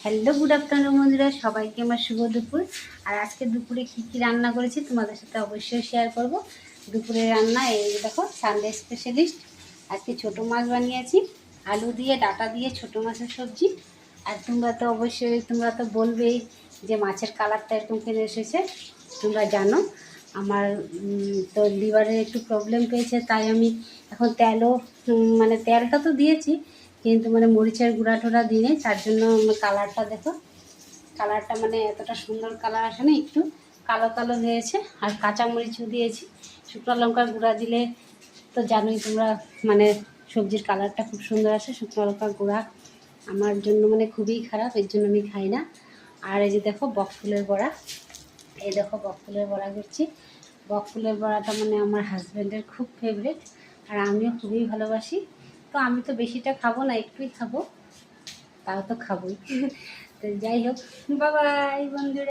Hello, good afternoon বন্ধুরা, সবাইকে আমার শুভ দুপুর। আর আজকে দুপুরে কী রান্না করেছি তোমাদের সাথে অবশ্যই শেয়ার করব। দুপুরে রান্না এই দেখো, সানডে স্পেশালিস্ট। আজকে ছোটো মাছ বানিয়েছি, আলু দিয়ে ডাঁটা দিয়ে ছোটো মাছের সবজি। আর তোমরা তো বলবেই যে মাছের কালারটা এরকম কেন এসেছে। তোমরা জানো আমার তো লিভারের একটু প্রবলেম পেয়েছে, তাই আমি এখন মানে তেলটা তো দিয়েছি, কিন্তু মানে মরিচের গুঁড়া টোড়া দিয়ে, তার জন্য কালারটা দেখো, কালারটা মানে এতটা সুন্দর কালার আসে না, একটু কালো কালো হয়েছে। আর কাঁচামরিচও দিয়েছি, শুকনো লঙ্কার গুঁড়া দিলে তো জানোই তোমরা, মানে সবজির কালারটা খুব সুন্দর আসে। শুকনো লঙ্কার গুঁড়া আমার জন্য মানে খুবই খারাপ, এর জন্য আমি খাই না। আর এই যে দেখো বকফুলের বড়া, এই দেখো বকফুলের বড়া করছি। বকফুলের বড়াটা মানে আমার হাজব্যান্ডের খুব ফেভারিট, আর আমিও খুবই ভালোবাসি। তো আমি তো বেশিটা খাবো না, একটুই খাবো, তাও তো খাবোই। তো যাই হোক, বাবাই বন্ধুরা।